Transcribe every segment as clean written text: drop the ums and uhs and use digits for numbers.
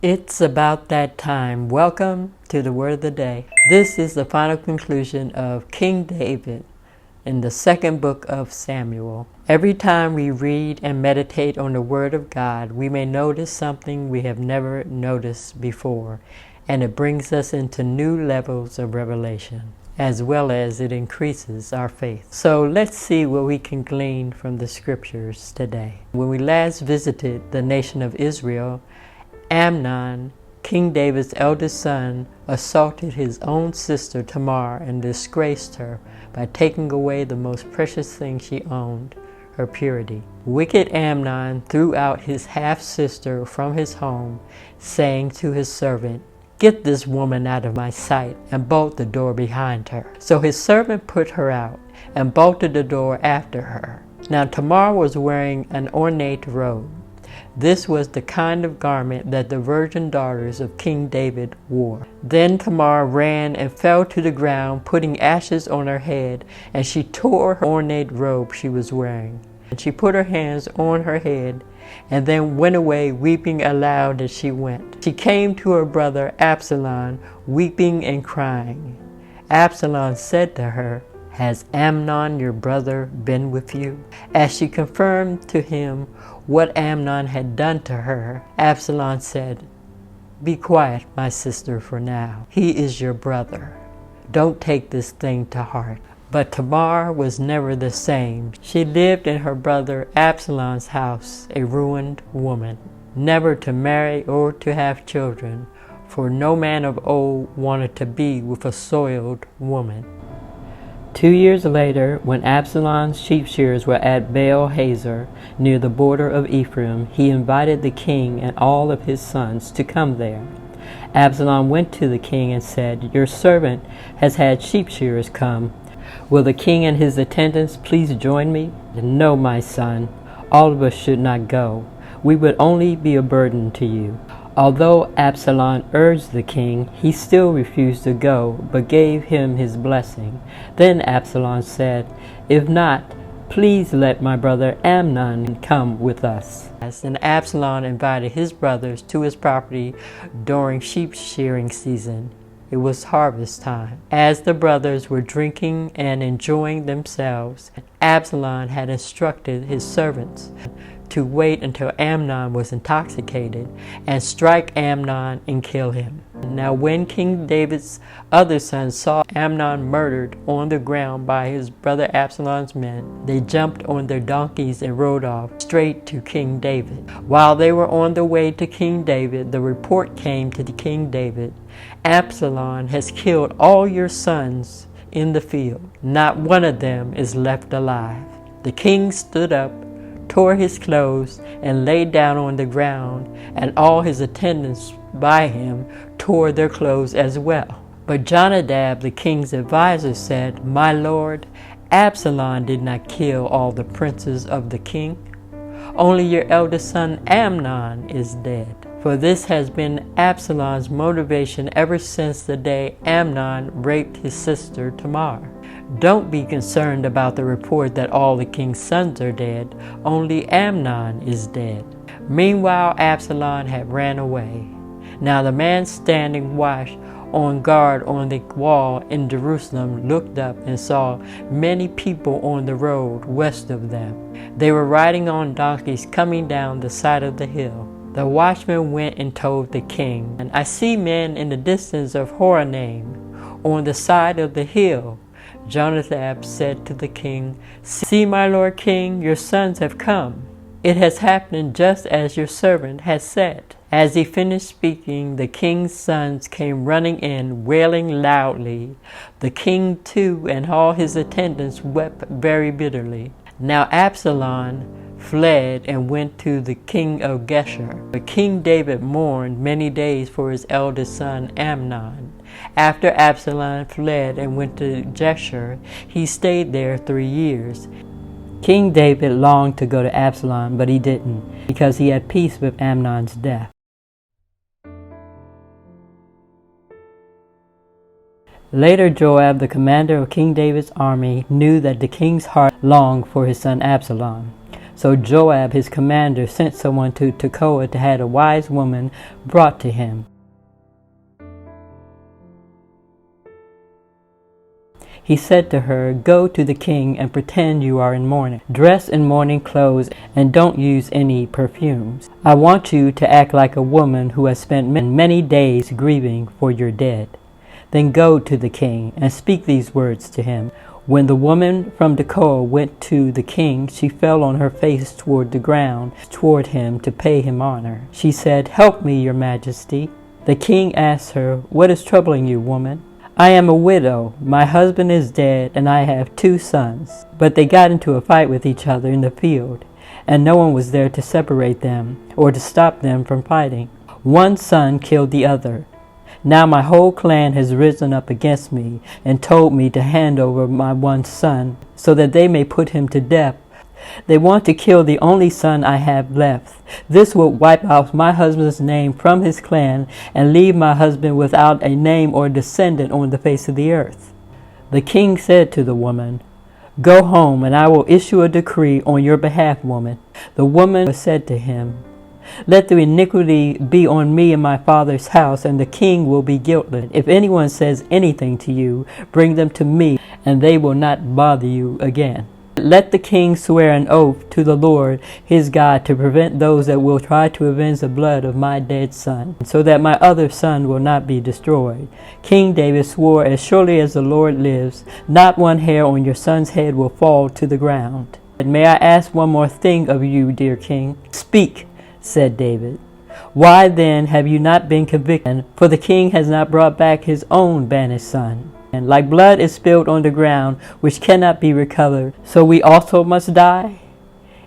It's about that time. Welcome to the Word of the Day. This is the final conclusion of King David in the second book of Samuel. Every time we read and meditate on the Word of God, we may notice something we have never noticed before, and it brings us into new levels of revelation, as well as it increases our faith. So let's see what we can glean from the scriptures today. When we last visited the nation of Israel, Amnon, King David's eldest son, assaulted his own sister Tamar and disgraced her by taking away the most precious thing she owned, her purity. Wicked Amnon threw out his half-sister from his home, saying to his servant, "Get this woman out of my sight," and bolt the door behind her. So his servant put her out and bolted the door after her. Now Tamar was wearing an ornate robe. This was the kind of garment that the virgin daughters of King David wore. Then Tamar ran and fell to the ground, putting ashes on her head, and she tore her ornate robe she was wearing. And she put her hands on her head, and then went away weeping aloud as she went. She came to her brother Absalom, weeping and crying. Absalom said to her, "Has Amnon your brother been with you?" As she confirmed to him what Amnon had done to her, Absalom said, "Be quiet, my sister, for now. He is your brother. Don't take this thing to heart." But Tamar was never the same. She lived in her brother Absalom's house, a ruined woman, never to marry or to have children, for no man of old wanted to be with a soiled woman. 2 years later, when Absalom's sheep shearers were at Baal Hazor, near the border of Ephraim, he invited the king and all of his sons to come there. Absalom went to the king and said, "Your servant has had sheep shearers come. Will the king and his attendants please join me?" "No, my son, all of us should not go. We would only be a burden to you." Although Absalom urged the king, he still refused to go, but gave him his blessing. Then Absalom said, "If not, please let my brother Amnon come with us." And Absalom invited his brothers to his property during sheep shearing season. It was harvest time. As the brothers were drinking and enjoying themselves, Absalom had instructed his servants to wait until Amnon was intoxicated and strike Amnon and kill him. Now when King David's other sons saw Amnon murdered on the ground by his brother Absalom's men, they jumped on their donkeys and rode off straight to King David. While they were on the way to King David, the report came to King David, "Absalom has killed all your sons in the field. Not one of them is left alive." The king stood up, tore his clothes, and lay down on the ground, and all his attendants by him tore their clothes as well. But Jonadab, the king's advisor, said, "My lord, Absalom did not kill all the princes of the king. Only your eldest son Amnon is dead." For this has been Absalom's motivation ever since the day Amnon raped his sister Tamar. Don't be concerned about the report that all the king's sons are dead. Only Amnon is dead. Meanwhile, Absalom had ran away. Now the man standing watch on guard on the wall in Jerusalem looked up and saw many people on the road west of them. They were riding on donkeys coming down the side of the hill. The watchman went and told the king, "And I see men in the distance of Horonaim on the side of the hill." Jonadab said to the king, "See, my lord king, your sons have come. It has happened just as your servant has said." As he finished speaking, the king's sons came running in, wailing loudly. The king too and all his attendants wept very bitterly. Now Absalom fled and went to the king of Geshur. But King David mourned many days for his eldest son Amnon. After Absalom fled and went to Geshur, he stayed there 3 years. King David longed to go to Absalom, but he didn't, because he had peace with Amnon's death. Later Joab, the commander of King David's army, knew that the king's heart longed for his son Absalom. So Joab, his commander, sent someone to Tekoa to have a wise woman brought to him. He said to her, "Go to the king and pretend you are in mourning. Dress in mourning clothes and don't use any perfumes. I want you to act like a woman who has spent many days grieving for your dead. Then go to the king and speak these words to him." When the woman from Tekoa went to the king, she fell on her face toward the ground, toward him to pay him honor. She said, "Help me, your majesty." The king asked her, "What is troubling you, woman?" "I am a widow. My husband is dead, and I have 2 sons. But they got into a fight with each other in the field, and no one was there to separate them or to stop them from fighting. One son killed the other. Now my whole clan has risen up against me and told me to hand over my one son so that they may put him to death. They want to kill the only son I have left. This will wipe out my husband's name from his clan and leave my husband without a name or descendant on the face of the earth." The king said to the woman, "Go home, and I will issue a decree on your behalf, woman." The woman said to him, "Let the iniquity be on me and my father's house, and the king will be guiltless. If anyone says anything to you, bring them to me, and they will not bother you again. Let the king swear an oath to the Lord his God to prevent those that will try to avenge the blood of my dead son, so that my other son will not be destroyed." King David swore, "As surely as the Lord lives, not one hair on your son's head will fall to the ground." "May I ask one more thing of you, dear king?" "Speak," said David. "Why then have you not been convicted? For the king has not brought back his own banished son. And like blood is spilled on the ground, which cannot be recovered, so we also must die?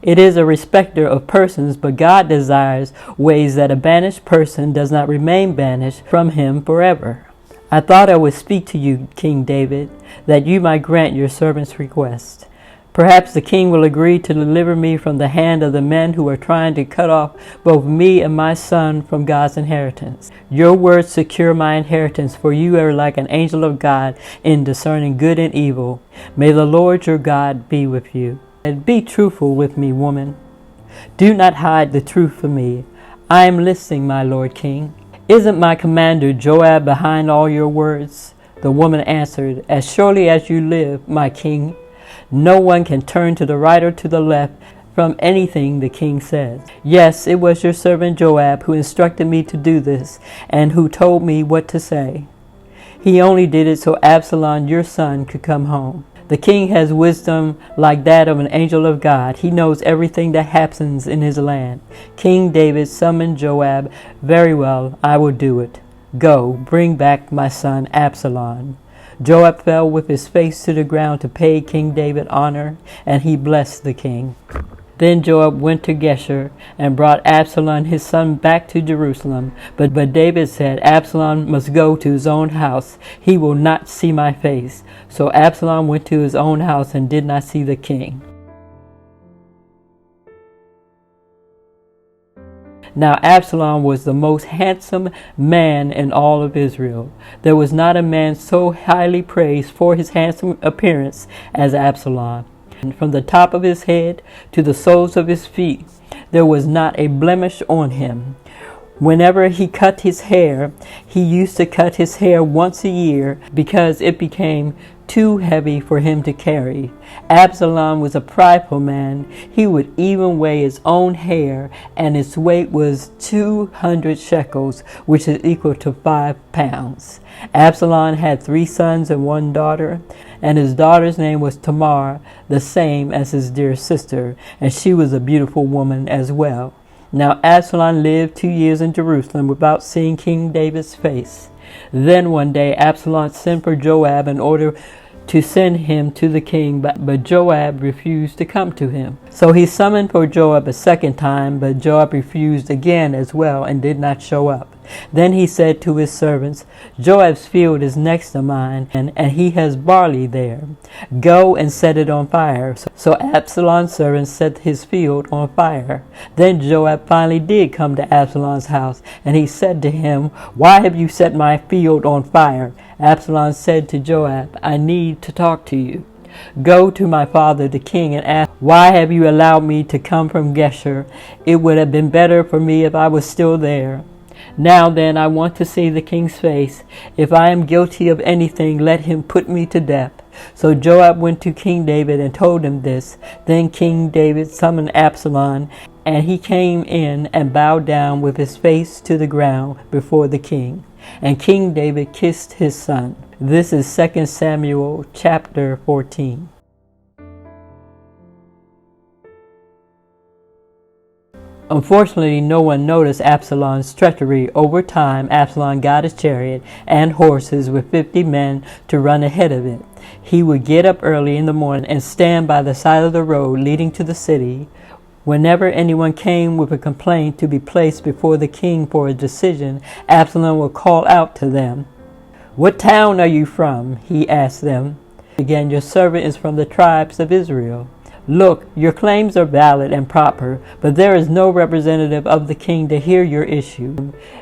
It is a respecter of persons, but God desires ways that a banished person does not remain banished from him forever. I thought I would speak to you, King David, that you might grant your servant's request. Perhaps the king will agree to deliver me from the hand of the men who are trying to cut off both me and my son from God's inheritance. Your words secure my inheritance, for you are like an angel of God in discerning good and evil. May the Lord your God be with you. And be truthful with me, woman. Do not hide the truth from me. I am listening, my lord king. Isn't my commander Joab behind all your words?" The woman answered, "As surely as you live, my king. No one can turn to the right or to the left from anything the king says. Yes, it was your servant Joab who instructed me to do this and who told me what to say. He only did it so Absalom, your son, could come home. The king has wisdom like that of an angel of God. He knows everything that happens in his land." King David summoned Joab. "Very well, I will do it. Go, bring back my son Absalom." Joab fell with his face to the ground to pay King David honor, and he blessed the king. Then Joab went to Geshur and brought Absalom his son back to Jerusalem. But David said, "Absalom must go to his own house. He will not see my face." So Absalom went to his own house and did not see the king. Now Absalom was the most handsome man in all of Israel. There was not a man so highly praised for his handsome appearance as Absalom. And from the top of his head to the soles of his feet, there was not a blemish on him. Whenever he cut his hair, he used to cut his hair once a year because it became too heavy for him to carry. Absalom was a prideful man. He would even weigh his own hair, and its weight was 200 shekels, which is equal to 5 pounds. Absalom had 3 sons and 1 daughter, and his daughter's name was Tamar, the same as his dear sister, and she was a beautiful woman as well. Now Absalom lived 2 years in Jerusalem without seeing King David's face. Then one day Absalom sent for Joab in order to send him to the king, but Joab refused to come to him. So he summoned for Joab a second time, but Joab refused again as well and did not show up. Then he said to his servants, "Joab's field is next to mine, and he has barley there. Go and set it on fire." So Absalom's servants set his field on fire. Then Joab finally did come to Absalom's house, and he said to him, "Why have you set my field on fire?" Absalom said to Joab, "I need to talk to you." Go to my father the king and ask, why have you allowed me to come from Geshur? It would have been better for me if I was still there. Now then, I want to see the king's face. If I am guilty of anything, let him put me to death. So Joab went to King David and told him this. Then King David summoned Absalom, and he came in and bowed down with his face to the ground before the king. And King David kissed his son. This is 2 Samuel chapter 14. Unfortunately, no one noticed Absalom's treachery. Over time, Absalom got a chariot and horses with 50 men to run ahead of it. He would get up early in the morning and stand by the side of the road leading to the city. Whenever anyone came with a complaint to be placed before the king for a decision, Absalom would call out to them. "What town are you from?" he asked them. Again, "Your servant is from the tribes of Israel." "Look, your claims are valid and proper, but there is no representative of the king to hear your issue.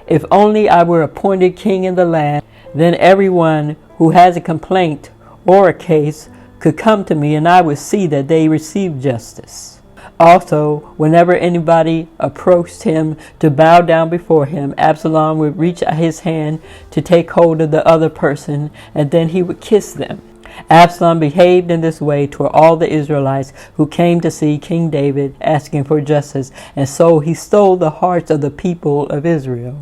If only I were appointed king in the land, then everyone who has a complaint or a case could come to me, and I would see that they receive justice." Also, whenever anybody approached him to bow down before him, Absalom would reach out his hand to take hold of the other person, and then he would kiss them. Absalom behaved in this way toward all the Israelites who came to see King David asking for justice, and so he stole the hearts of the people of Israel.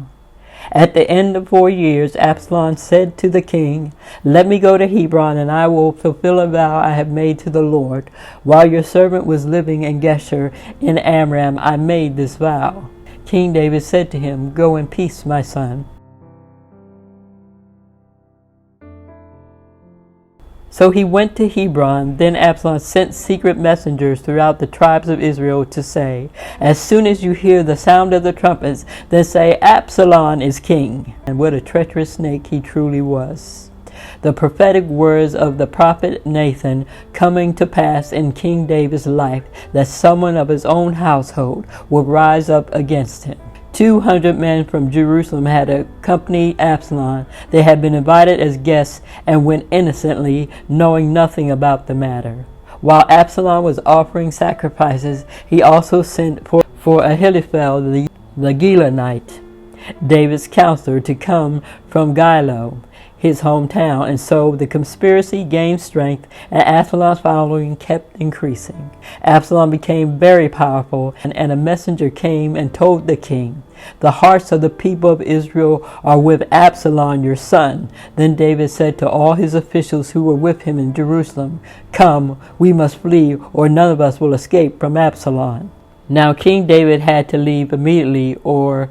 At the end of 4 years, Absalom said to the king, "Let me go to Hebron, and I will fulfill a vow I have made to the Lord. While your servant was living in Geshur in Amram, I made this vow." King David said to him, "Go in peace, my son." So he went to Hebron. Then Absalom sent secret messengers throughout the tribes of Israel to say, "As soon as you hear the sound of the trumpets, then say, 'Absalom is king.'" And what a treacherous snake he truly was. The prophetic words of the prophet Nathan coming to pass in King David's life, that someone of his own household would rise up against him. 200 men from Jerusalem had accompanied Absalom. They had been invited as guests and went innocently, knowing nothing about the matter. While Absalom was offering sacrifices, he also sent for Ahithophel the Gilonite, David's counselor, to come from Gilo, his hometown, and so the conspiracy gained strength, and Absalom's following kept increasing. Absalom became very powerful, and a messenger came and told the king, "The hearts of the people of Israel are with Absalom your son." Then David said to all his officials who were with him in Jerusalem, "Come, we must flee, or none of us will escape from Absalom." Now King David had to leave immediately, or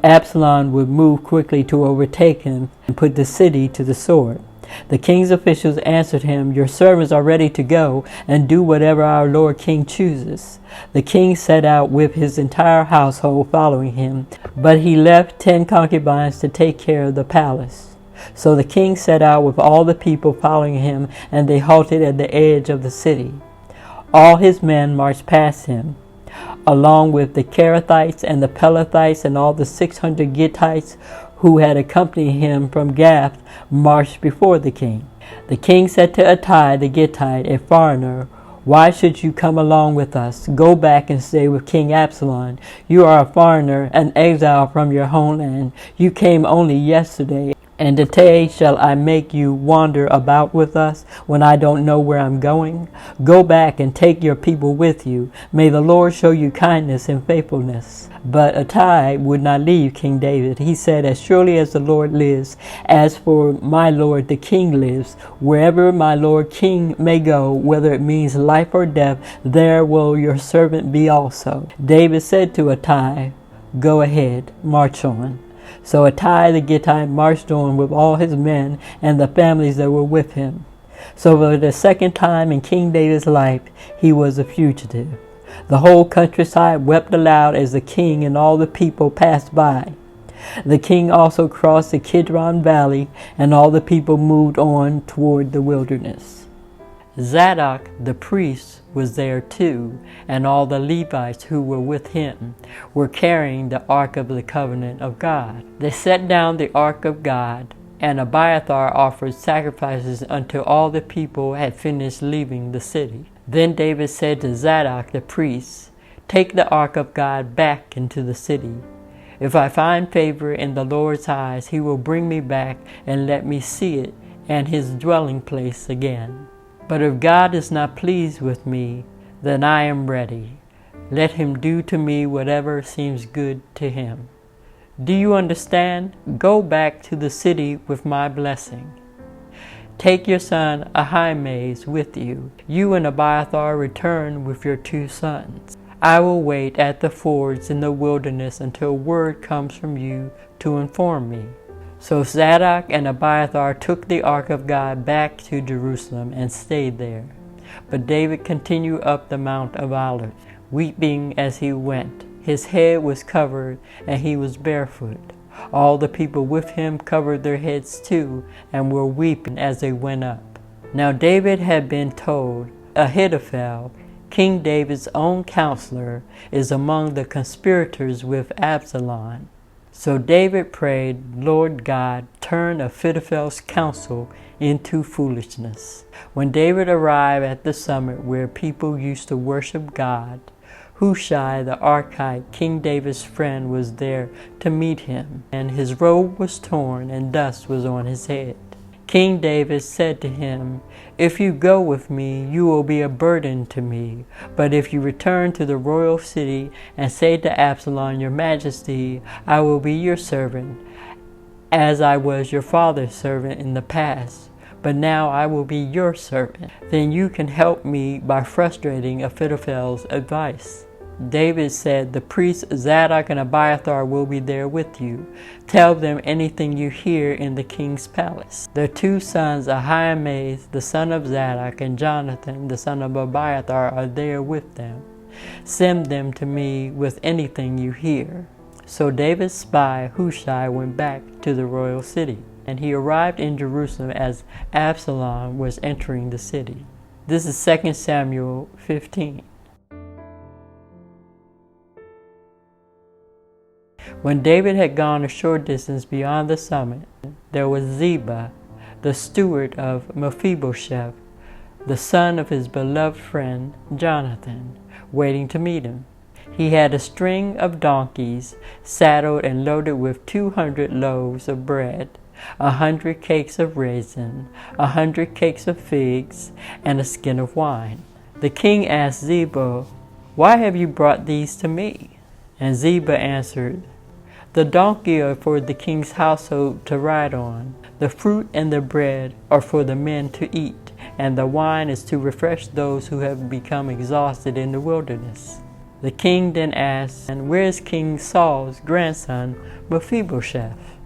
Absalom would move quickly to overtake him and put the city to the sword. The king's officials answered him, "Your servants are ready to go and do whatever our lord king chooses." The king set out with his entire household following him, but he left 10 concubines to take care of the palace. So the king set out with all the people following him, and they halted at the edge of the city. All his men marched past him, along with the Kerethites and the Pelethites, and all the 600 Gittites who had accompanied him from Gath marched before the king. The king said to Ittai the Gittite, a foreigner, "Why should you come along with us? Go back and stay with King Absalom. You are a foreigner, an exile from your homeland. You came only yesterday, and today shall I make you wander about with us when I don't know where I'm going? Go back and take your people with you. May the Lord show you kindness and faithfulness." But Ittai would not leave King David. He said, "As surely as the Lord lives, as for my lord the king lives, wherever my lord king may go, whether it means life or death, there will your servant be also." David said to Ittai, "Go ahead, march on." So Ittai the Gittite marched on with all his men and the families that were with him. So for the second time in King David's life, he was a fugitive. The whole countryside wept aloud as the king and all the people passed by. The king also crossed the Kidron Valley, and all the people moved on toward the wilderness. Zadok the priest was there too, and all the Levites who were with him were carrying the Ark of the Covenant of God. They set down the Ark of God and Abiathar offered sacrifices until all the people had finished leaving the city. Then David said to Zadok the priest, "Take the ark of God back into the city. If I find favor in the Lord's eyes, he will bring me back and let me see it and his dwelling place again. But if God is not pleased with me, then I am ready. Let him do to me whatever seems good to him. Do you understand? Go back to the city with my blessing. Take your son Ahimaaz with you. You and Abiathar return with your 2 sons. I will wait at the fords in the wilderness until word comes from you to inform me." So Zadok and Abiathar took the ark of God back to Jerusalem and stayed there. But David continued up the Mount of Olives, weeping as he went. His head was covered, and he was barefoot. All the people with him covered their heads too, and were weeping as they went up. Now David had been told, Ahithophel, King David's own counselor, is among the conspirators with Absalom. So David prayed, "Lord God, turn Ahithophel's counsel into foolishness." When David arrived at the summit where people used to worship God, Hushai the Archite, King David's friend, was there to meet him, and his robe was torn and dust was on his head. King David said to him, "If you go with me, you will be a burden to me. But if you return to the royal city and say to Absalom, 'Your Majesty, I will be your servant, as I was your father's servant in the past, but now I will be your servant,' then you can help me by frustrating Ahithophel's advice." David said, "The priests Zadok and Abiathar will be there with you. Tell them anything you hear in the king's palace." Their 2 sons, Ahimaaz, the son of Zadok, and Jonathan, the son of Abiathar, are there with them. Send them to me with anything you hear. So David's spy, Hushai, went back to the royal city, and he arrived in Jerusalem as Absalom was entering the city. This is 2 Samuel 15. When David had gone a short distance beyond the summit, there was Ziba, the steward of Mephibosheth, the son of his beloved friend Jonathan, waiting to meet him. He had a string of donkeys saddled and loaded with 200 loaves of bread, 100 cakes of raisin, 100 cakes of figs, and a skin of wine. The king asked Ziba, "Why have you brought these to me?" And Ziba answered, "The donkey are for the king's household to ride on. The fruit and the bread are for the men to eat, and the wine is to refresh those who have become exhausted in the wilderness." The king then asked, "And where is King Saul's grandson Mephibosheth?"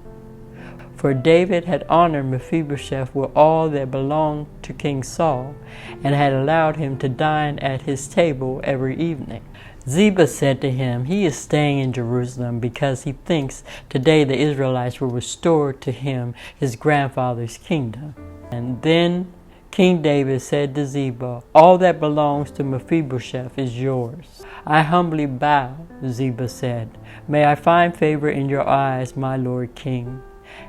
For David had honored Mephibosheth with all that belonged to King Saul, and had allowed him to dine at his table every evening. Ziba said to him, "He is staying in Jerusalem because he thinks today the Israelites will restore to him his grandfather's kingdom." And then King David said to Ziba, "All that belongs to Mephibosheth is yours." "I humbly bow," Ziba said. "May I find favor in your eyes, my lord king."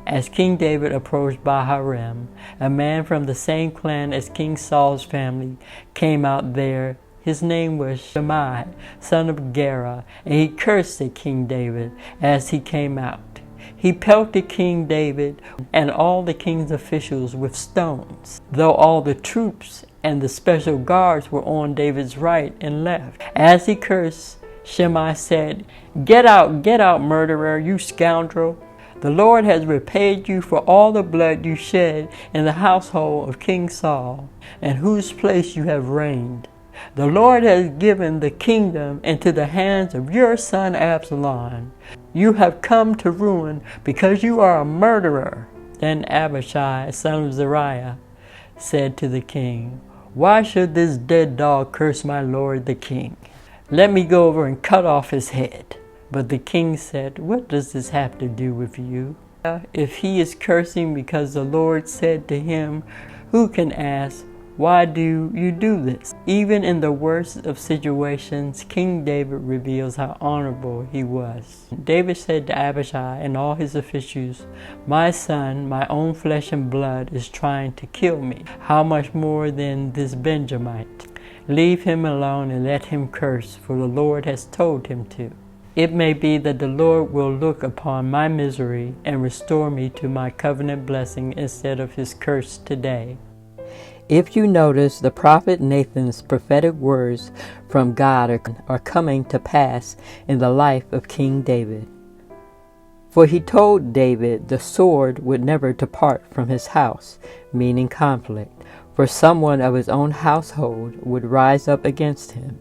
As King David approached Baharem, a man from the same clan as King Saul's family came out there. His name was Shimei, son of Gera, and he cursed at King David as he came out. He pelted King David and all the king's officials with stones, though all the troops and the special guards were on David's right and left. As he cursed, Shimei said, get out, murderer, you scoundrel! The Lord has repaid you for all the blood you shed in the household of King Saul, in whose place you have reigned. The Lord has given the kingdom into the hands of your son Absalom. You have come to ruin because you are a murderer." Then Abishai, son of Zeruiah, said to the king, "Why should this dead dog curse my lord the king? Let me go over and cut off his head." But the king said, "What does this have to do with you? If he is cursing because the Lord said to him, 'Who can ask, Why do you do this?" Even in the worst of situations, King David reveals how honorable he was. David said to Abishai and all his officials, "My son, my own flesh and blood, is trying to kill me. How much more than this Benjamite? Leave him alone and let him curse, for the Lord has told him to. It may be that the Lord will look upon my misery and restore me to my covenant blessing instead of his curse today." If you notice, the prophet Nathan's prophetic words from God are coming to pass in the life of King David. For he told David the sword would never depart from his house, meaning conflict, for someone of his own household would rise up against him.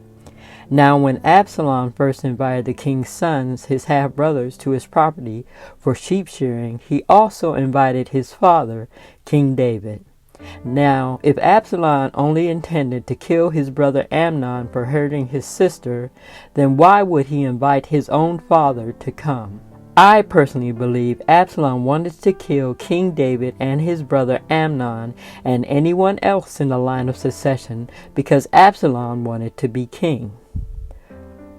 Now when Absalom first invited the king's sons, his half-brothers, to his property for sheep shearing, he also invited his father, King David. Now, if Absalom only intended to kill his brother Amnon for hurting his sister, then why would he invite his own father to come? I personally believe Absalom wanted to kill King David and his brother Amnon and anyone else in the line of succession because Absalom wanted to be king.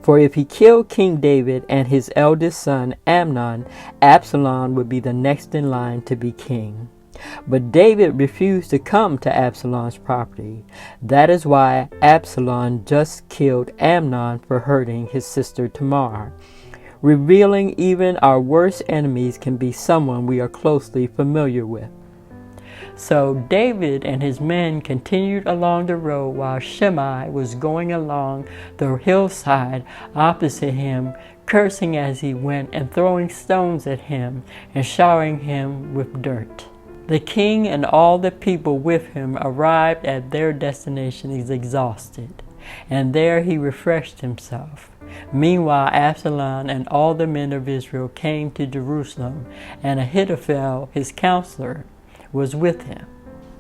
For if he killed King David and his eldest son Amnon, Absalom would be the next in line to be king. But David refused to come to Absalom's property. That is why Absalom just killed Amnon for hurting his sister Tamar, revealing even our worst enemies can be someone we are closely familiar with. So David and his men continued along the road while Shimei was going along the hillside opposite him, cursing as he went and throwing stones at him and showering him with dirt. The king and all the people with him arrived at their destination exhausted, and there he refreshed himself. Meanwhile, Absalom and all the men of Israel came to Jerusalem, and Ahithophel, his counselor, was with him.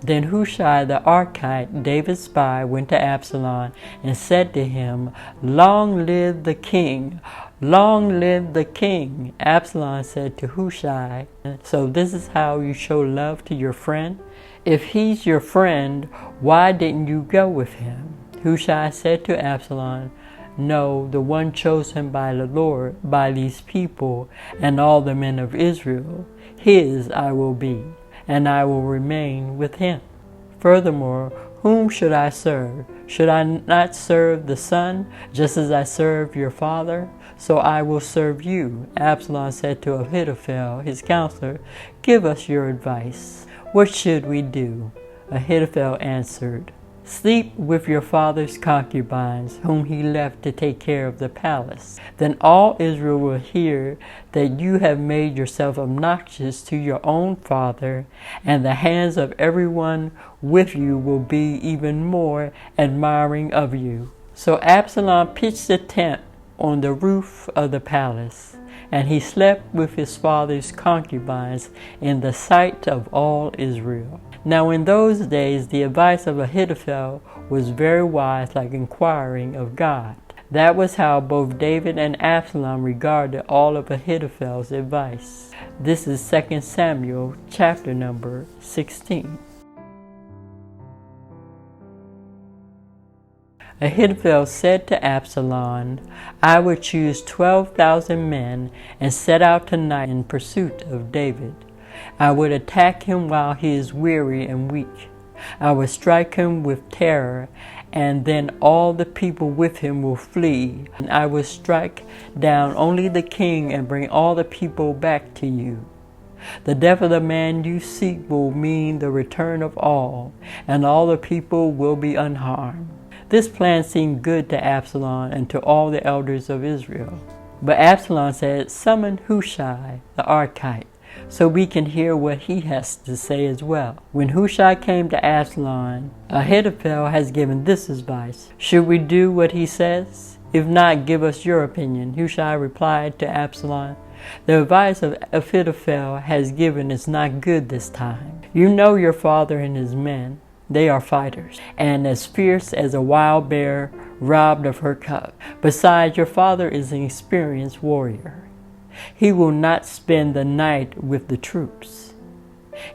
Then Hushai the Archite, David's spy, went to Absalom and said to him, "Long live the king! Long live the king!" Absalom said to Hushai, "So this is how you show love to your friend? If he's your friend, why didn't you go with him?" Hushai said to Absalom, "No, the one chosen by the Lord, by these people and all the men of Israel, his I will be, and I will remain with him. Furthermore, whom should I serve? Should I not serve the son, just as I serve your father? So I will serve you." Absalom said to Ahithophel, his counselor, "Give us your advice. What should we do?" Ahithophel answered, "Sleep with your father's concubines, whom he left to take care of the palace. Then all Israel will hear that you have made yourself obnoxious to your own father, and the hands of everyone with you will be even more admiring of you." So Absalom pitched a tent on the roof of the palace, and he slept with his father's concubines in the sight of all Israel. Now in those days the advice of Ahithophel was very wise, like inquiring of God. That was how both David and Absalom regarded all of Ahithophel's advice. This is 2 Samuel chapter number 16. Ahithophel said to Absalom, "I would choose 12,000 men and set out tonight in pursuit of David. I would attack him while he is weary and weak. I would strike him with terror, and then all the people with him will flee. And I will strike down only the king and bring all the people back to you. The death of the man you seek will mean the return of all, and all the people will be unharmed." This plan seemed good to Absalom and to all the elders of Israel. But Absalom said, "Summon Hushai the Archite, so we can hear what he has to say as well." When Hushai came to Absalom, Ahithophel has given this advice: "Should we do what he says? If not, give us your opinion." Hushai replied to Absalom, "The advice of Ahithophel has given is not good this time. You know your father and his men. They are fighters, and as fierce as a wild bear robbed of her cub. Besides, your father is an experienced warrior. He will not spend the night with the troops.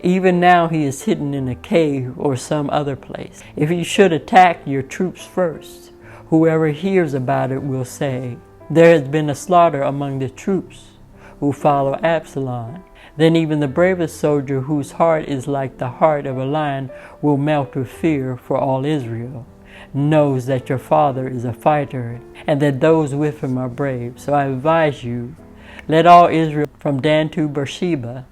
Even now he is hidden in a cave or some other place. If you should attack your troops first, whoever hears about it will say, 'There has been a slaughter among the troops who follow Absalom.' Then even the bravest soldier, whose heart is like the heart of a lion, will melt with fear, for all Israel knows that your father is a fighter and that those with him are brave. So I advise you, let all Israel from Dan to Beersheba,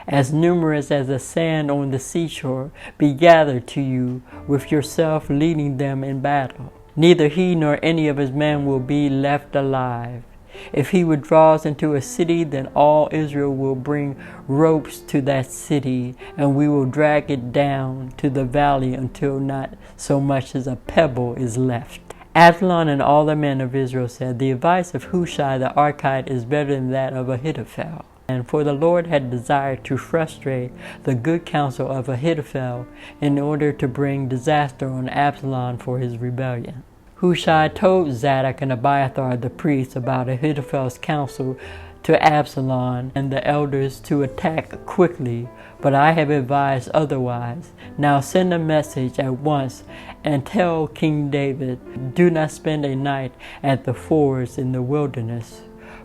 as numerous as the sand on the seashore, be gathered to you, with yourself leading them in battle. Neither he nor any of his men will be left alive. If he withdraws into a city, then all Israel will bring ropes to that city, and we will drag it down to the valley until not so much as a pebble is left." Absalom and all the men of Israel said, "The advice of Hushai the Archite is better than that of Ahithophel." And for the Lord had desired to frustrate the good counsel of Ahithophel in order to bring disaster on Absalom for his rebellion. Hushai told Zadok and Abiathar the priests about Ahithophel's counsel to Absalom and the elders to attack quickly, but I have advised otherwise. Now send a message at once and tell King David, do not spend a night at the fords in the wilderness.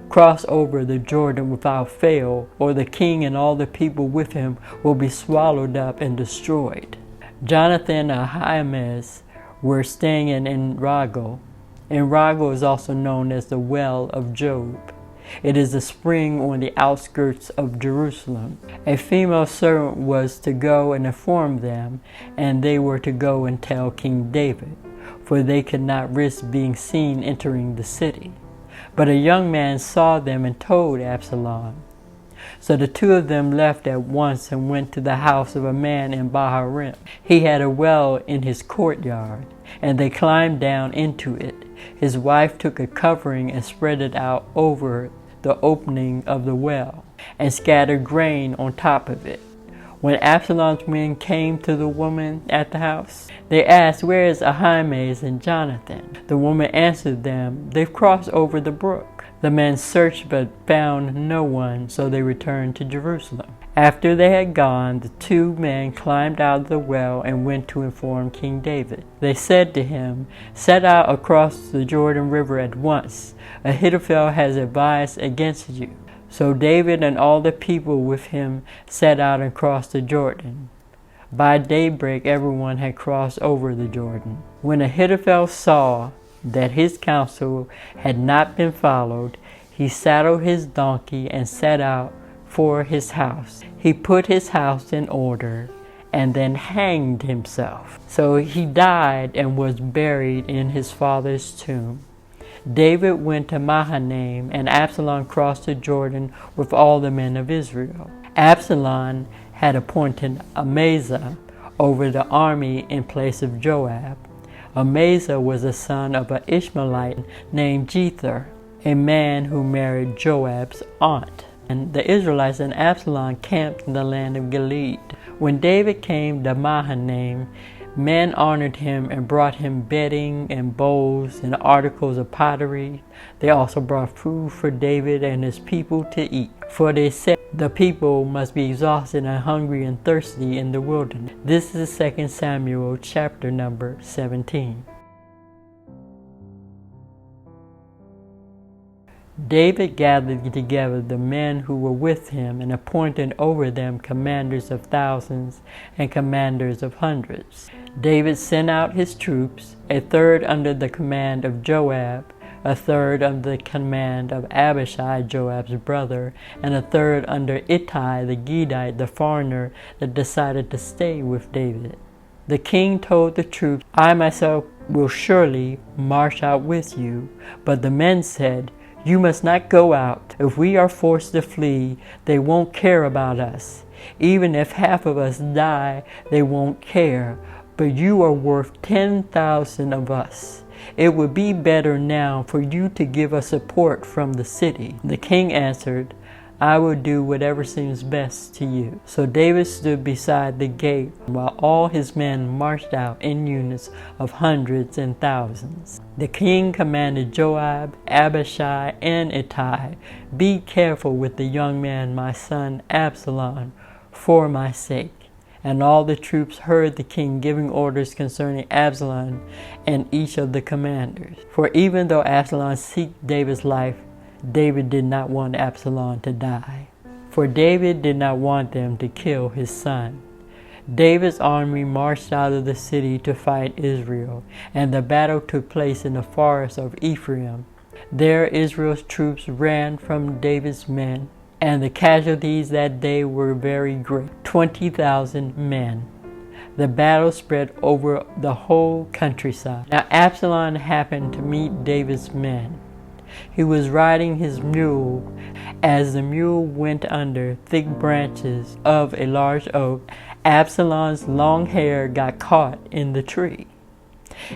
Cross over the Jordan without fail, or the king and all the people with him will be swallowed up and destroyed. Jonathan and Ahimaaz were staying in Enrogel. Enrogel is also known as the Well of Job. It is a spring on the outskirts of Jerusalem. A female servant was to go and inform them, and they were to go and tell King David, for they could not risk being seen entering the city. But a young man saw them and told Absalom. So the two of them left at once and went to the house of a man in Baharim. He had a well in his courtyard, and they climbed down into it. His wife took a covering and spread it out over the opening of the well, and scattered grain on top of it. When Absalom's men came to the woman at the house, they asked, "Where is Ahimaaz and Jonathan?" The woman answered them, "They've crossed over the brook." The men searched but found no one, so they returned to Jerusalem. After they had gone, the two men climbed out of the well and went to inform King David. They said to him, "Set out across the Jordan River at once. Ahithophel has advised against you." So David and all the people with him set out and crossed the Jordan. By daybreak everyone had crossed over the Jordan. When Ahithophel saw that his counsel had not been followed, he saddled his donkey and set out for his house. He put his house in order and then hanged himself. So he died and was buried in his father's tomb. David went to Mahanaim, and Absalom crossed the Jordan with all the men of Israel. Absalom had appointed Amasa over the army in place of Joab. Amasa was the son of an Ishmaelite named Jether, a man who married Joab's aunt. And the Israelites and Absalom camped in the land of Gilead. When David came to Mahanaim, men honored him and brought him bedding and bowls and articles of pottery. They also brought food for David and his people to eat, for they said the people must be exhausted and hungry and thirsty in the wilderness. This is 2 Samuel chapter number 17. David gathered together the men who were with him and appointed over them commanders of thousands and commanders of hundreds. David sent out his troops, a third under the command of Joab, a third under the command of Abishai, Joab's brother, and a third under Ittai the Gittite, the foreigner that decided to stay with David. The king told the troops, "I myself will surely march out with you." But the men said, "You must not go out. If we are forced to flee, they won't care about us. Even if half of us die, they won't care. But you are worth 10,000 of us. It would be better now for you to give us support from the city." The king answered, "I will do whatever seems best to you." So David stood beside the gate while all his men marched out in units of hundreds and thousands. The king commanded Joab, Abishai, and Ittai, "Be careful with the young man, my son Absalom, for my sake. And all the troops heard the king giving orders concerning Absalom and each of the commanders. For even though Absalom sought David's life, David did not want Absalom to die. For David did not want them to kill his son. David's army marched out of the city to fight Israel, and the battle took place in the forest of Ephraim. There Israel's troops ran from David's men, and the casualties that day were very great, 20,000 men. The battle spread over the whole countryside. Now Absalom happened to meet David's men. He was riding his mule. As the mule went under thick branches of a large oak, Absalom's long hair got caught in the tree.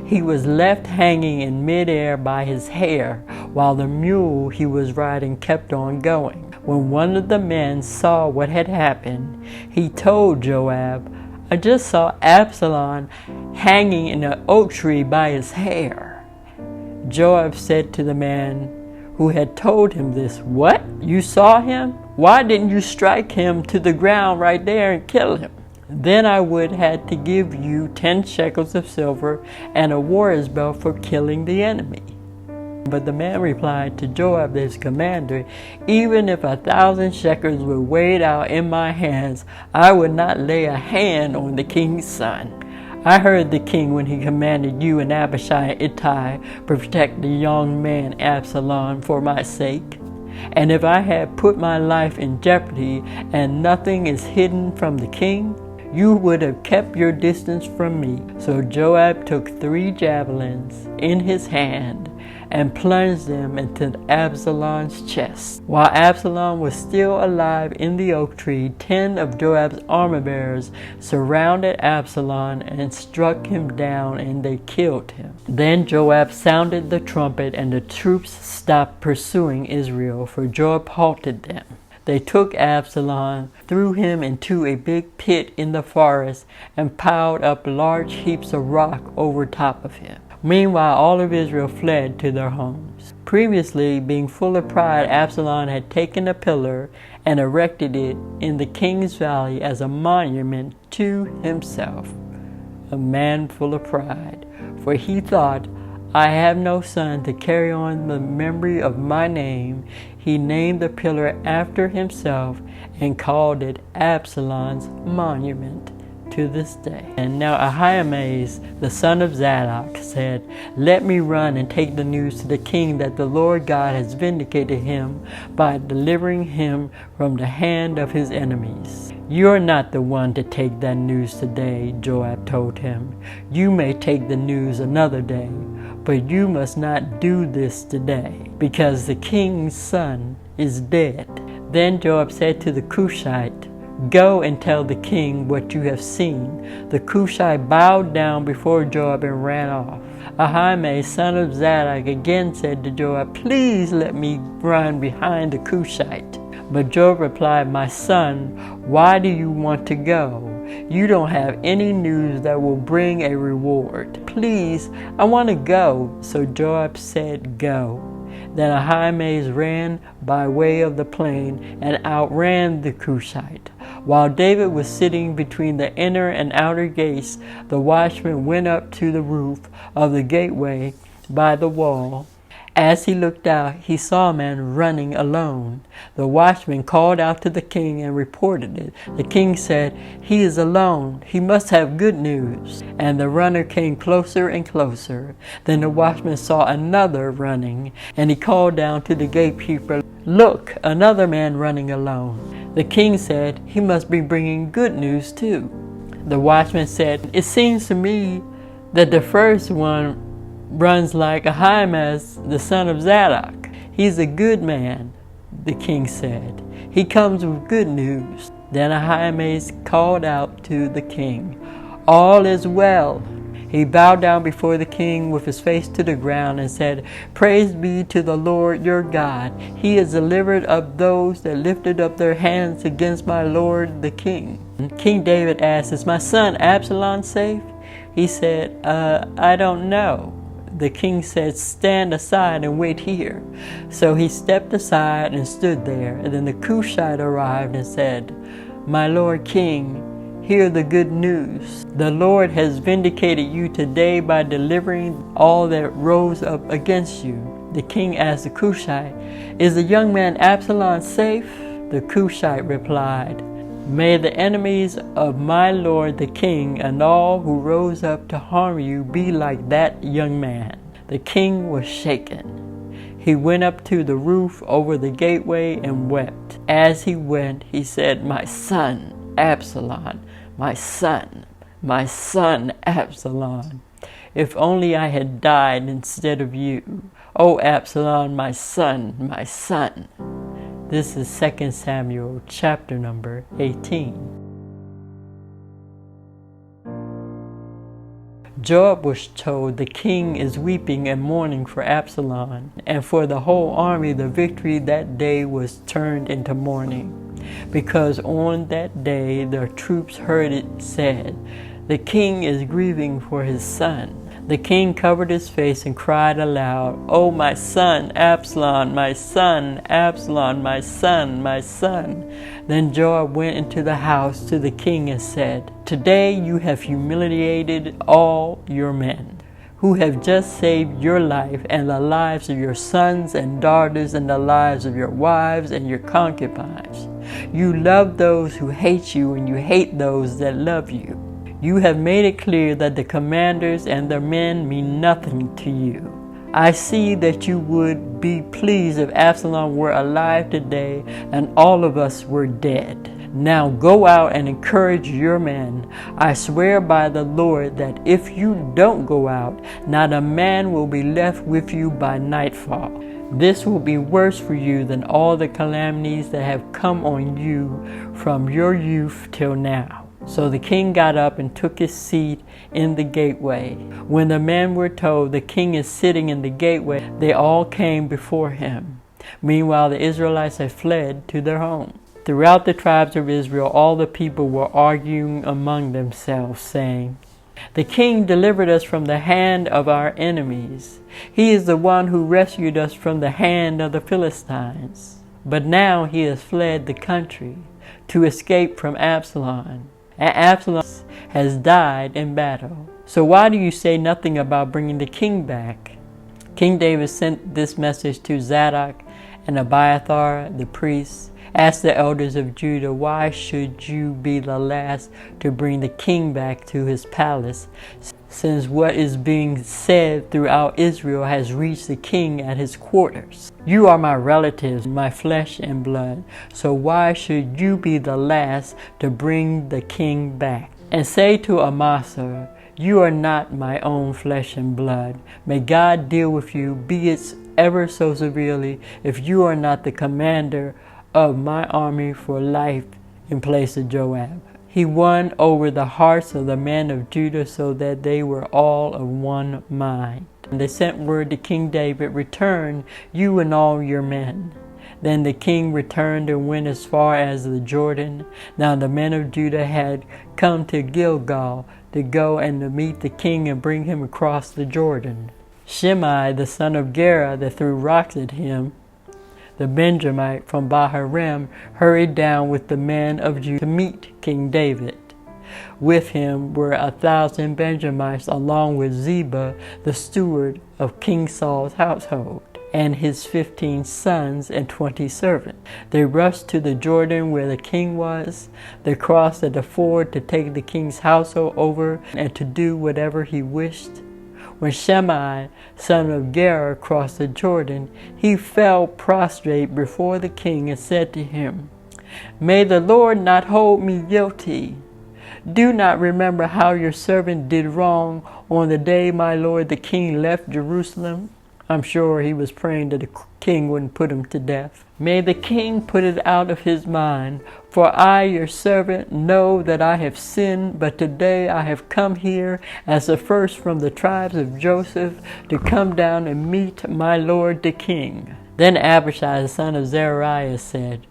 He was left hanging in midair by his hair, while the mule he was riding kept on going. When one of the men saw what had happened, he told Joab, "I just saw Absalom hanging in an oak tree by his hair." Joab said to the man who had told him this, "What? You saw him? Why didn't you strike him to the ground right there and kill him? Then I would have to give you 10 shekels of silver and a warrior's belt for killing the enemy." But the man replied to Joab, his commander, "Even if 1,000 shekels were weighed out in my hands, I would not lay a hand on the king's son. I heard the king when he commanded you and Abishai and Ittai protect the young man Absalom for my sake. And if I had put my life in jeopardy and nothing is hidden from the king, you would have kept your distance from me." So Joab took 3 javelins in his hand and plunged them into Absalom's chest. While Absalom was still alive in the oak tree, 10 of Joab's armor-bearers surrounded Absalom and struck him down, and they killed him. Then Joab sounded the trumpet, and the troops stopped pursuing Israel, for Joab halted them. They took Absalom, threw him into a big pit in the forest, and piled up large heaps of rock over top of him. Meanwhile, all of Israel fled to their homes. Previously, being full of pride, Absalom had taken a pillar and erected it in the king's valley as a monument to himself. A man full of pride, for he thought, "I have no son to carry on the memory of my name." He named the pillar after himself and called it Absalom's monument to this day. And now Ahimaaz, the son of Zadok, said, "Let me run and take the news to the king that the Lord God has vindicated him by delivering him from the hand of his enemies." "You are not the one to take that news today," Joab told him. "You may take the news another day, but you must not do this today, because the king's son is dead." Then Joab said to the Cushite, "Go and tell the king what you have seen." The Cushite bowed down before Joab and ran off. Ahimaaz, son of Zadok, again said to Joab, "Please let me run behind the Cushite." But Joab replied, "My son, why do you want to go? You don't have any news that will bring a reward. Please, I want to go." So Joab said, "Go." Then Ahimaaz ran by way of the plain and outran the Cushite. While David was sitting between the inner and outer gates, the watchman went up to the roof of the gateway by the wall. As he looked out, he saw a man running alone. The watchman called out to the king and reported it. The king said, "He is alone. He must have good news." And the runner came closer and closer. Then the watchman saw another running, and he called down to the gatekeeper, "Look, another man running alone." The king said, "He must be bringing good news too." The watchman said, "It seems to me that the first one runs like Ahimaaz, the son of Zadok. He's a good man," the king said. "He comes with good news." Then Ahimaaz called out to the king, "All is well." He bowed down before the king with his face to the ground and said, "Praise be to the Lord your God. He has delivered up those that lifted up their hands against my lord the king." King David asked, "Is my son Absalom safe?" He said, I don't know." The king said, "Stand aside and wait here." So he stepped aside and stood there. And then the Cushite arrived and said, My Lord King, hear the good news. The Lord has vindicated you today by delivering all that rose up against you. The king asked the Cushite, Is the young man Absalom safe? The Cushite replied, May the enemies of my lord the king and all who rose up to harm you be like that young man. The king was shaken. He went up to the roof over the gateway and wept. As he went, he said, My son, Absalom, my son Absalom. If only I had died instead of you. O Absalom, my son, my son. This is 2 Samuel chapter number 18. Joab was told the king is weeping and mourning for Absalom, and for the whole army the victory that day was turned into mourning, because on that day the troops heard it said, The king is grieving for his son. The king covered his face and cried aloud, Oh, my son, Absalom, my son, Absalom, my son, my son. Then Joab went into the house to the king and said, Today you have humiliated all your men, who have just saved your life and the lives of your sons and daughters and the lives of your wives and your concubines. You love those who hate you and you hate those that love you. You have made it clear that the commanders and their men mean nothing to you. I see that you would be pleased if Absalom were alive today and all of us were dead. Now go out and encourage your men. I swear by the Lord that if you don't go out, not a man will be left with you by nightfall. This will be worse for you than all the calamities that have come on you from your youth till now. So the king got up and took his seat in the gateway. When the men were told the king is sitting in the gateway, they all came before him. Meanwhile, the Israelites had fled to their home. Throughout the tribes of Israel, all the people were arguing among themselves, saying, The king delivered us from the hand of our enemies. He is the one who rescued us from the hand of the Philistines. But now he has fled the country to escape from Absalom. And Absalom has died in battle. So why do you say nothing about bringing the king back? King David sent this message to Zadok and Abiathar, the priests. Ask the elders of Judah, why should you be the last to bring the king back to his palace, since what is being said throughout Israel has reached the king at his quarters? You are my relatives, my flesh and blood, so why should you be the last to bring the king back? And say to Amasa, You are not my own flesh and blood. May God deal with you, be it ever so severely, if you are not the commander of my army for life in place of Joab. He won over the hearts of the men of Judah so that they were all of one mind. And they sent word to King David, Return, you and all your men. Then the king returned and went as far as the Jordan. Now the men of Judah had come to Gilgal to go and to meet the king and bring him across the Jordan. Shimei, the son of Gera, that threw rocks at him, the Benjamite from Bahurim, hurried down with the men of Judah to meet King David. With him were 1,000 Benjamites, along with Ziba, the steward of King Saul's household, and his 15 sons and 20 servants. They rushed to the Jordan where the king was. They crossed at the ford to take the king's household over and to do whatever he wished. When Shimei, son of Gera, crossed the Jordan, he fell prostrate before the king and said to him, May the Lord not hold me guilty. Do not remember how your servant did wrong on the day my lord the king left Jerusalem. I'm sure he was praying that the king wouldn't put him to death. May the king put it out of his mind, for I, your servant, know that I have sinned, but today I have come here as the first from the tribes of Joseph to come down and meet my lord the king. Then Abishai, the son of Zeruiah, said,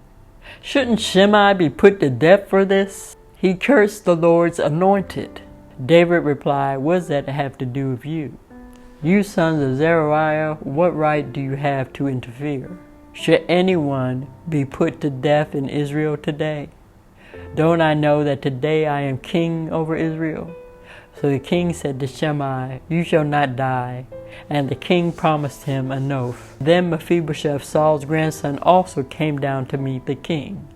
Shouldn't Shimei be put to death for this? He cursed the Lord's anointed. David replied, What does that have to do with you? You sons of Zeruiah, what right do you have to interfere? Should anyone be put to death in Israel today? Don't I know that today I am king over Israel? So the king said to Shimei, You shall not die. And the king promised him an oath. Then Mephibosheth, Saul's grandson, also came down to meet the king.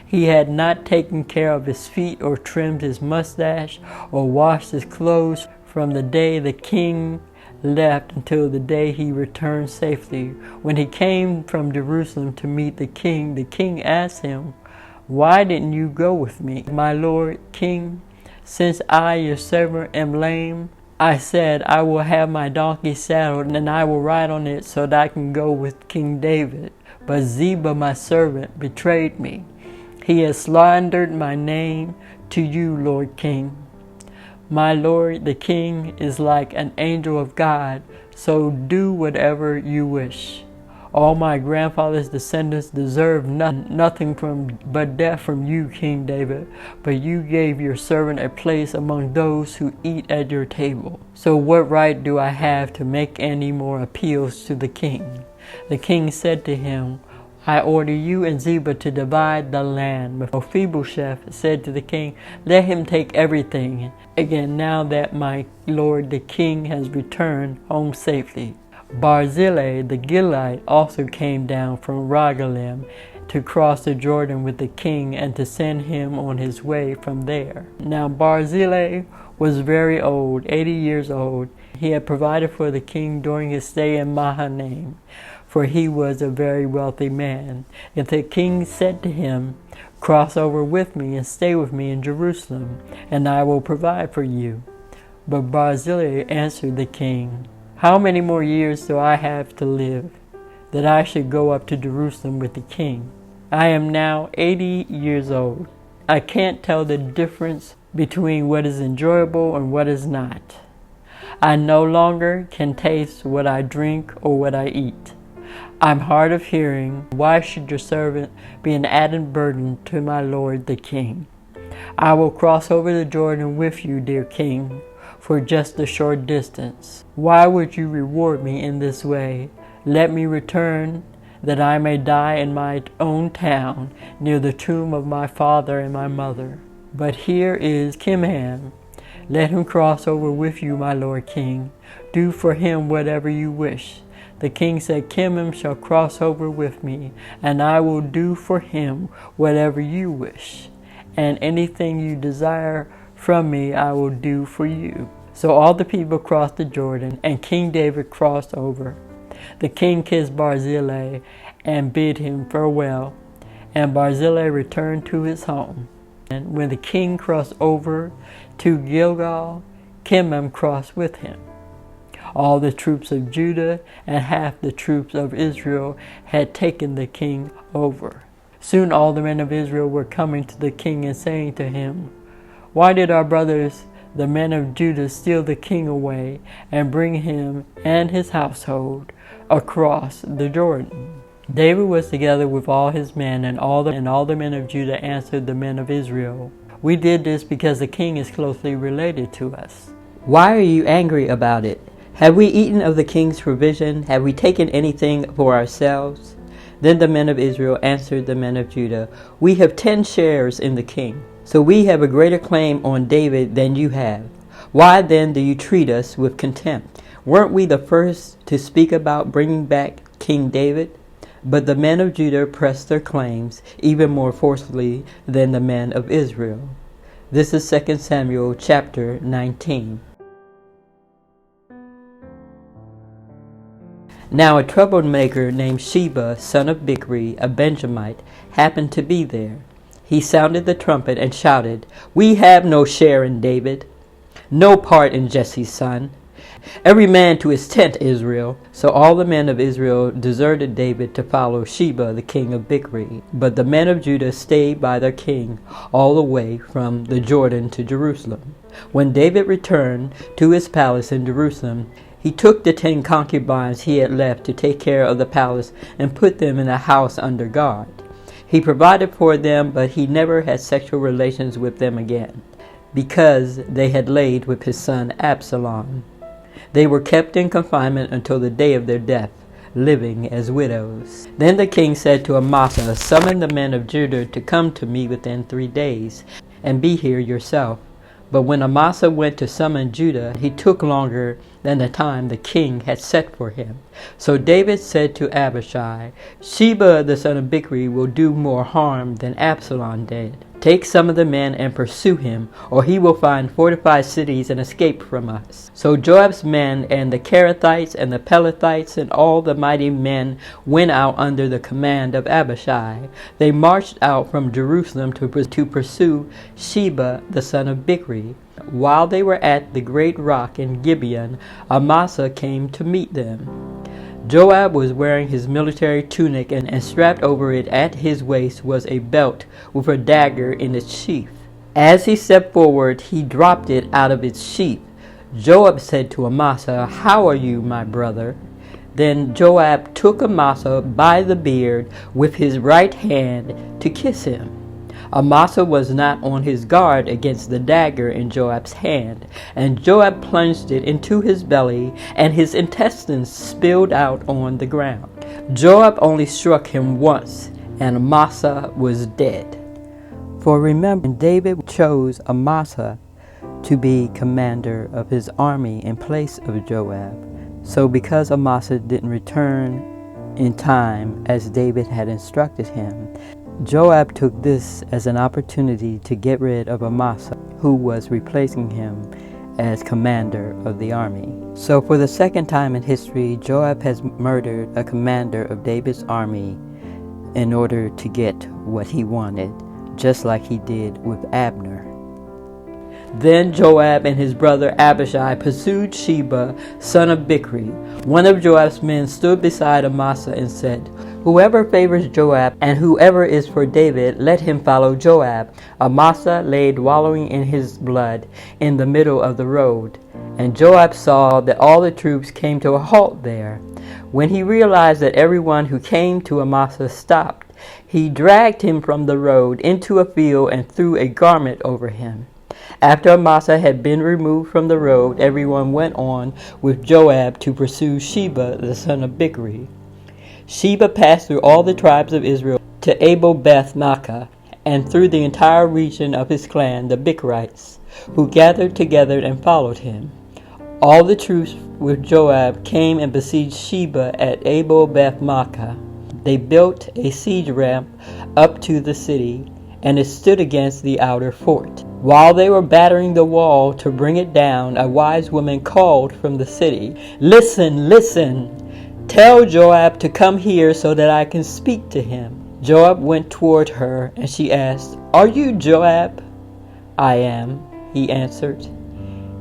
He had not taken care of his feet or trimmed his mustache or washed his clothes from the day the king left until the day he returned safely. When he came from Jerusalem to meet the king asked him, Why didn't you go with me, my lord king? Since I, your servant, am lame, I said, I will have my donkey saddled, and I will ride on it so that I can go with King David. But Ziba, my servant, betrayed me. He has slandered my name to you, Lord King. My lord, the king, is like an angel of God, so do whatever you wish. All my grandfather's descendants deserve nothing but death from you, King David, but you gave your servant a place among those who eat at your table. So what right do I have to make any more appeals to the king? The king said to him, I order you and Ziba to divide the land. Mephibosheth said to the king, Let him take everything. Again, now that my lord the king has returned home safely. Barzillai the Gileadite also came down from Rogelim to cross the Jordan with the king and to send him on his way from there. Now Barzillai was very old, 80 years old. He had provided for the king during his stay in Mahanaim, for he was a very wealthy man. And the king said to him, Cross over with me and stay with me in Jerusalem, and I will provide for you. But Barzillai answered the king, How many more years do I have to live, that I should go up to Jerusalem with the king? I am now 80 years old. I can't tell the difference between what is enjoyable and what is not. I no longer can taste what I drink or what I eat. I'm hard of hearing. Why should your servant be an added burden to my lord the king? I will cross over the Jordan with you, dear king, for just a short distance. Why would you reward me in this way? Let me return, that I may die in my own town, near the tomb of my father and my mother. But here is Kimham. Let him cross over with you, my lord king. Do for him whatever you wish. The king said, Kimham shall cross over with me, and I will do for him whatever you wish. And anything you desire from me I will do for you. So all the people crossed the Jordan, and King David crossed over. The king kissed Barzillai and bid him farewell, and Barzillai returned to his home. And when the king crossed over to Gilgal, Kimham crossed with him. All the troops of Judah and half the troops of Israel had taken the king over. Soon all the men of Israel were coming to the king and saying to him, Why did our brothers, the men of Judah, steal the king away and bring him and his household across the Jordan? David was together with all his men, and all the men of Judah answered the men of Israel, We did this because the king is closely related to us. Why are you angry about it? Have we eaten of the king's provision? Have we taken anything for ourselves? Then the men of Israel answered the men of Judah, We have 10 shares in the king, so we have a greater claim on David than you have. Why then do you treat us with contempt? Weren't we the first to speak about bringing back King David? But the men of Judah pressed their claims even more forcefully than the men of Israel. This is 2 Samuel chapter 19. Now a troublemaker named Sheba, son of Bichri, a Benjamite, happened to be there. He sounded the trumpet and shouted, We have no share in David, no part in Jesse's son. Every man to his tent, Israel. So all the men of Israel deserted David to follow Sheba, the king of Bichri. But the men of Judah stayed by their king all the way from the Jordan to Jerusalem. When David returned to his palace in Jerusalem, he took the 10 concubines he had left to take care of the palace and put them in a house under guard. He provided for them, but he never had sexual relations with them again, because they had laid with his son Absalom. They were kept in confinement until the day of their death. living as widows. Then the king said to Amasa, "Summon the men of Judah to come to me within 3 days, and be here yourself." But when Amasa went to summon Judah, he took longer than the time the king had set for him. So David said to Abishai, "Sheba the son of Bichri will do more harm than Absalom did. Take some of the men and pursue him, or he will find fortified cities and escape from us." So Joab's men and the Kerethites and the Pelethites and all the mighty men went out under the command of Abishai. They marched out from Jerusalem to pursue Sheba the son of Bichri. While they were at the great rock in Gibeon, Amasa came to meet them. Joab was wearing his military tunic, and strapped over it at his waist was a belt with a dagger in its sheath. As he stepped forward, he dropped it out of its sheath. Joab said to Amasa, "How are you, my brother?" Then Joab took Amasa by the beard with his right hand to kiss him. Amasa was not on his guard against the dagger in Joab's hand, and Joab plunged it into his belly, and his intestines spilled out on the ground. Joab only struck him once, and Amasa was dead. For remember, David chose Amasa to be commander of his army in place of Joab. So because Amasa didn't return in time as David had instructed him, Joab took this as an opportunity to get rid of Amasa, who was replacing him as commander of the army. So for the second time in history, Joab has murdered a commander of David's army in order to get what he wanted, just like he did with Abner. Then Joab and his brother Abishai pursued Sheba, son of Bichri. One of Joab's men stood beside Amasa and said, "Whoever favors Joab and whoever is for David, let him follow Joab." Amasa lay wallowing in his blood in the middle of the road, and Joab saw that all the troops came to a halt there. When he realized that everyone who came to Amasa stopped, he dragged him from the road into a field and threw a garment over him. After Amasa had been removed from the road, everyone went on with Joab to pursue Sheba the son of Bichri. Sheba passed through all the tribes of Israel to Abel-Beth-maachah, and through the entire region of his clan, the Bichrites, who gathered together and followed him. All the troops with Joab came and besieged Sheba at Abel-Beth-maachah. They built a siege ramp up to the city, and it stood against the outer fort. While they were battering the wall to bring it down, a wise woman called from the city, "Listen, listen! Tell Joab to come here so that I can speak to him." Joab went toward her, and she asked, "Are you Joab?" "I am," he answered.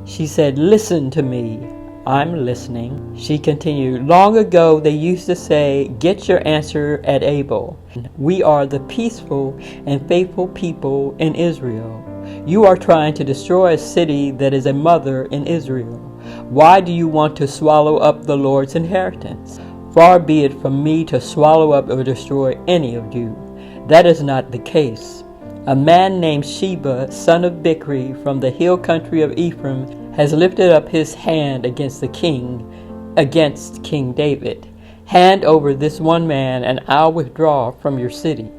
She said, "Listen to me." "I'm listening." She continued, "Long ago they used to say, 'Get your answer at Abel.' We are the peaceful and faithful people in Israel. You are trying to destroy a city that is a mother in Israel. Why do you want to swallow up the Lord's inheritance? Far be it from me to swallow up or destroy any of you. That is not the case. A man named Sheba, son of Bichri, from the hill country of Ephraim, has lifted up his hand against the king, against King David. Hand over this one man, and I'll withdraw from your city.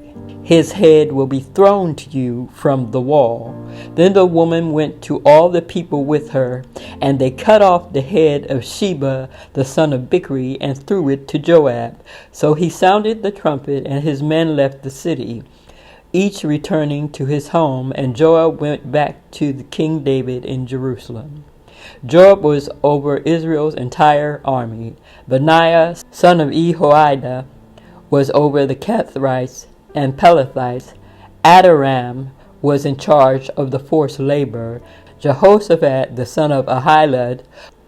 His head will be thrown to you from the wall." Then the woman went to all the people with her, and they cut off the head of Sheba, the son of Bichri, and threw it to Joab. So he sounded the trumpet, and his men left the city, each returning to his home, and Joab went back to King David in Jerusalem. Joab was over Israel's entire army. Benaiah, son of Jehoiada, was over the Kerethites and Pelethites. Adoram was in charge of the forced labor. Jehoshaphat, the son of Ahilud,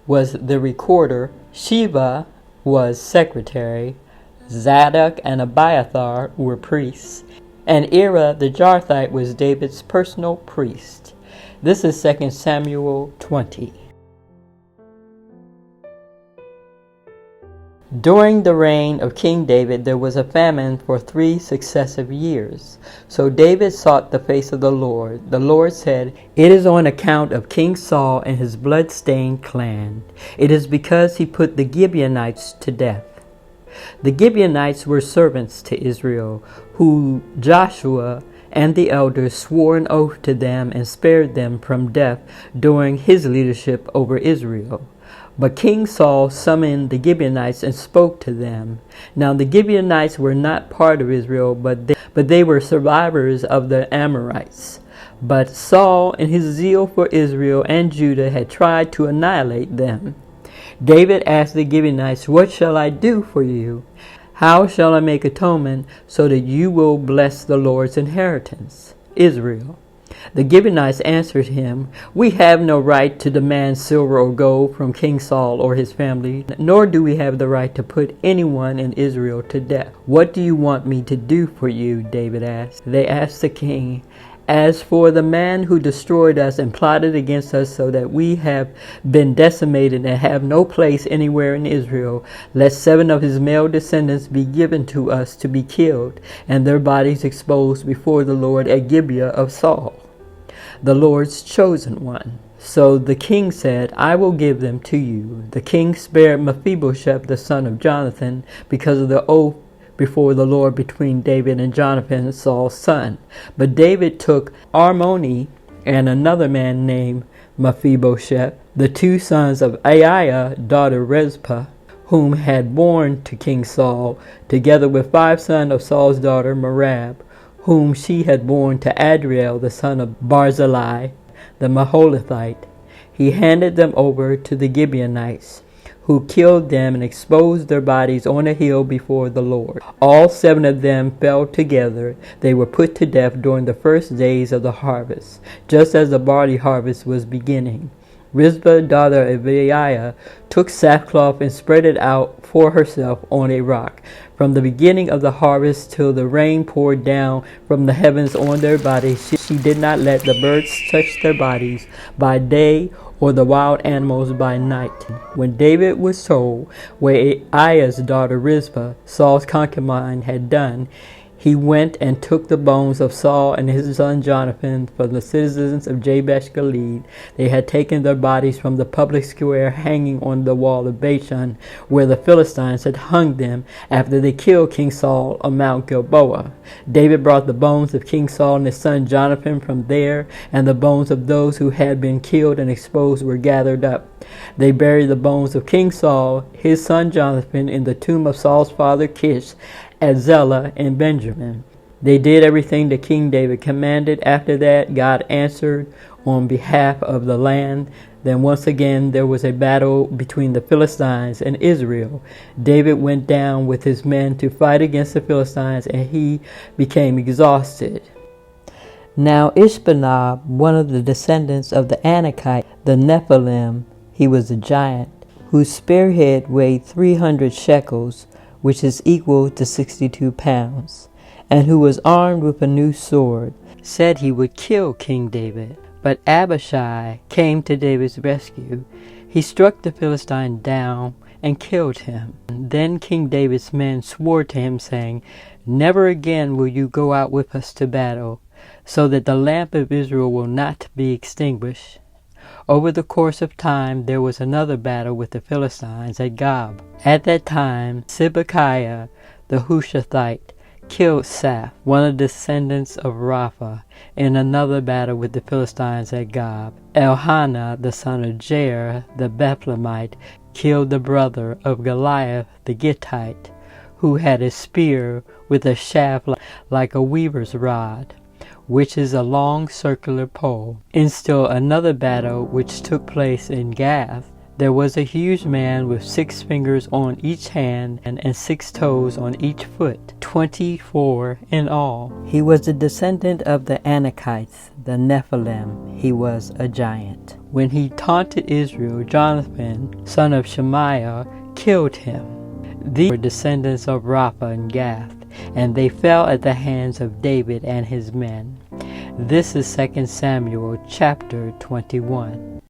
was the recorder. Sheba was secretary. Zadok and Abiathar were priests. And Ira the Jarthite was David's personal priest. This is 2 Samuel 20. During the reign of King David, there was a famine for 3 successive years. So David sought the face of the Lord. The Lord said, "It is on account of King Saul and his blood-stained clan. It is because he put the Gibeonites to death." The Gibeonites were servants to Israel, who Joshua and the elders swore an oath to them and spared them from death during his leadership over Israel. But King Saul summoned the Gibeonites and spoke to them. Now the Gibeonites were not part of Israel, but they were survivors of the Amorites. But Saul, in his zeal for Israel and Judah, had tried to annihilate them. David asked the Gibeonites, "What shall I do for you? How shall I make atonement so that you will bless the Lord's inheritance, Israel?" The Gibeonites answered him, "We have no right to demand silver or gold from King Saul or his family, nor do we have the right to put anyone in Israel to death." "What do you want me to do for you?" David asked. They asked the king, "As for the man who destroyed us and plotted against us so that we have been decimated and have no place anywhere in Israel, let 7 of his male descendants be given to us to be killed, and their bodies exposed before the Lord at Gibeah of Saul, the Lord's chosen one." So the king said, "I will give them to you." The king spared Mephibosheth, the son of Jonathan, because of the oath before the Lord between David and Jonathan, Saul's son. But David took Armoni and another man named Mephibosheth, the 2 sons of Aiah, daughter Rizpah, whom had borne to King Saul, together with 5 sons of Saul's daughter Merab, whom she had borne to Adriel, the son of Barzillai, the Maholathite. He handed them over to the Gibeonites, who killed them and exposed their bodies on a hill before the Lord. All 7 of them fell together. They were put to death during the first days of the harvest, just as the barley harvest was beginning. Rizpah, daughter of Aiah, took sackcloth and spread it out for herself on a rock. From the beginning of the harvest till the rain poured down from the heavens on their bodies, she did not let the birds touch their bodies by day or the wild animals by night. When David was told what Aiah's daughter Rizpah, Saul's concubine, had done, he went and took the bones of Saul and his son Jonathan from the citizens of Jabesh Gilead. They had taken their bodies from the public square hanging on the wall of Bashan, where the Philistines had hung them after they killed King Saul on Mount Gilboa. David brought the bones of King Saul and his son Jonathan from there, and the bones of those who had been killed and exposed were gathered up. They buried the bones of King Saul, his son Jonathan, in the tomb of Saul's father Kish, at Zelah in Benjamin. They did everything that King David commanded. After that, God answered on behalf of the land. Then once again there was a battle between the Philistines and Israel. David went down with his men to fight against the Philistines, and he became exhausted. Now Ishbosheth, one of the descendants of the Anakites, the Nephilim, he was a giant, whose spearhead weighed 300 shekels, which is equal to 62 pounds, and who was armed with a new sword, said he would kill King David. But Abishai came to David's rescue. He struck the Philistine down and killed him. Then King David's men swore to him, saying, "Never again will you go out with us to battle, so that the lamp of Israel will not be extinguished." Over the course of time, there was another battle with the Philistines at Gob. At that time, Sibbecaiah the Hushathite killed Saph, one of the descendants of Rapha, in another battle with the Philistines at Gob. Elhanan, the son of Jair the Bethlehemite, killed the brother of Goliath the Gittite, who had a spear with a shaft like a weaver's rod, which is a long circular pole. In still another battle which took place in Gath, there was a huge man with 6 fingers on each hand and 6 toes on each foot, 24 in all. He was a descendant of the Anakites, the Nephilim. He was a giant. When he taunted Israel, Jonathan, son of Shemaiah, killed him. These were descendants of Rapha and Gath, and they fell at the hands of David and his men. This is 2 Samuel chapter 21.